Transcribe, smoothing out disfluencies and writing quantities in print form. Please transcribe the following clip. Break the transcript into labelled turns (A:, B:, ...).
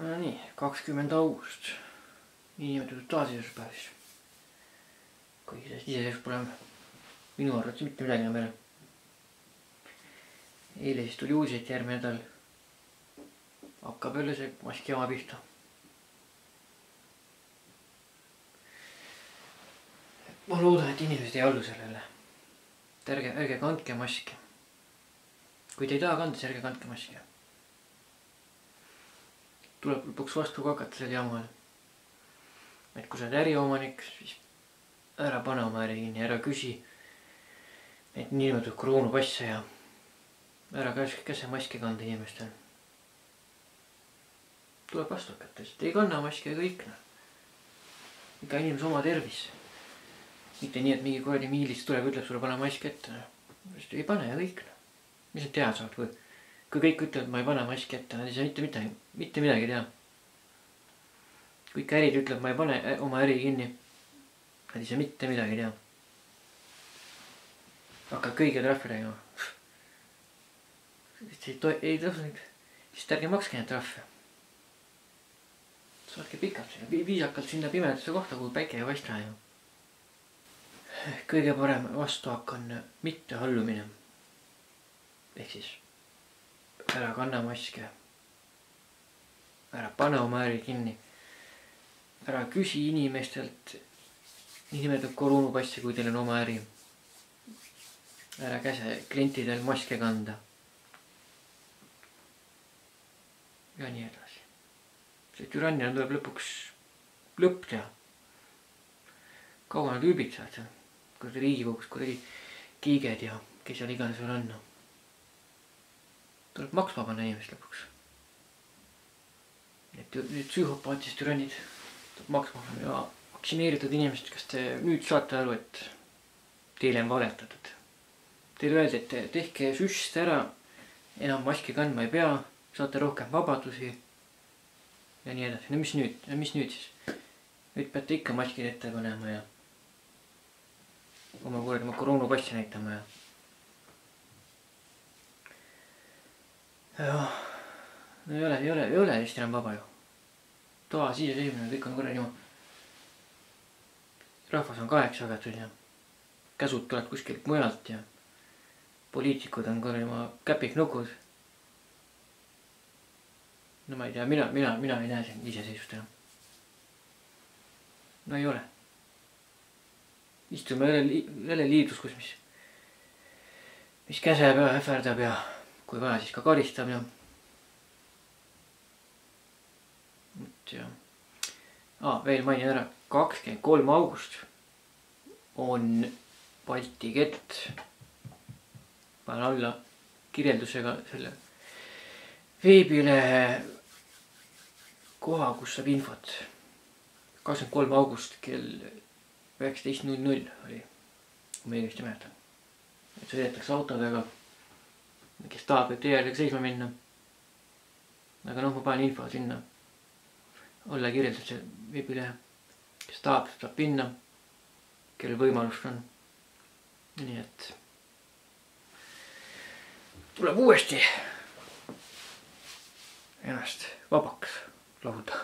A: No nii, 20. august. Niinimetatud taasiseseisvuspäev siis. Kuigi sellest iseseisvus pole minu arvates mitte midagi enam veel. Eile siis tuli uus, et järgmine nädal hakkab jälle see maski jama pihta. Ma loodan, et inimesed ei allu sellele. Ärge kandke maski. Kui te ei taha kanda, siis ärge kandke maski. Tuleb lõpuks vastu ka hakata selle jamale. Et kui sa oled äriomanik, siis ära pane oma äri kinni, ära küsi neid niinimetatud koroonapasse ja ära käse maski kanda inimestel. Tuleb vastu hakata, sest ei kanna maski ja kõik. Iga inimese oma tervis. Mitte nii, et mingi kuradi miilist tuleb, ütleb sulle pane maski ette. Ei pane ja kõik. Mis nad teha saavad? Kui kõik ütlevad, et ma ei pane maski ette, nad ei saa mitte midagi teha. Kui ikka ärid ütleb, ma ei pane oma äri kinni, nad ei saa mitte midagi teha. Hakkab kõige trahvi räägima. Ei tõusu neid, siis ärge makske neid trahve. Saadke pikalt sinna, viisakalt sinna pimedasse kohta, kui päike ei paista. Kõige parem vastuhakk on mitte hallumine. Ehk siis ära kanna maske, ära pane oma äri kinni, ära küsi inimestelt niinimetatud koroonapassi, kui teil on oma äri. Ära käse klientidel maske kanda. Ja nii edasi. See türannia tuleb lõpuks lõpp teha. Kaua nad ülbitsevad seal, kui Riigikogus kuidagi kiiged ja kes seal iganes veel on. Tuleb maksma panna inimest lõpuks. Need psühhopaatist türannid tuleb maksma panna ja vaktsineeritud inimesed, kas te nüüd saate aru, et teile on valetatud. Teile öeldi, et tehke süst ära, enam maski kandma ei pea, saate rohkem vabadusi ja nii edasi. No mis nüüd siis? Nüüd peate ikka maskid ette panema ja oma koroonapassi näitama ja no ei ole Eesti enam vaba ju. Taasiseseisvumine, kõik on korra niimoodi. Rahvas on kaheks jagatud ja käsud tuleb kuskilt mujalt ja poliitikud on korra oma käpiknukud. No ma ei tea, mina ei näe siin iseseisvust enam. No ei ole. Istume jälle liidus, kus mis käseb ja ähverdab ja kui vaja, siis ka karistab ja veel mainin ära, 23. august on Balti kett. Panen alla kirjeldusega selle veebilehe koha, kus saab infot. 23. august kell 19.00 oli, kui ma õigesti mäletan. Et sõidetakse autodega, kes tahab, et teeäärega seisma minna. Aga ma panen info sinna. Olla kirjeldab see veebilehe. Kes tahab, saab pinna. Kellel võimalust on. Nii et tuleb uuesti ennast vabaks lahuda.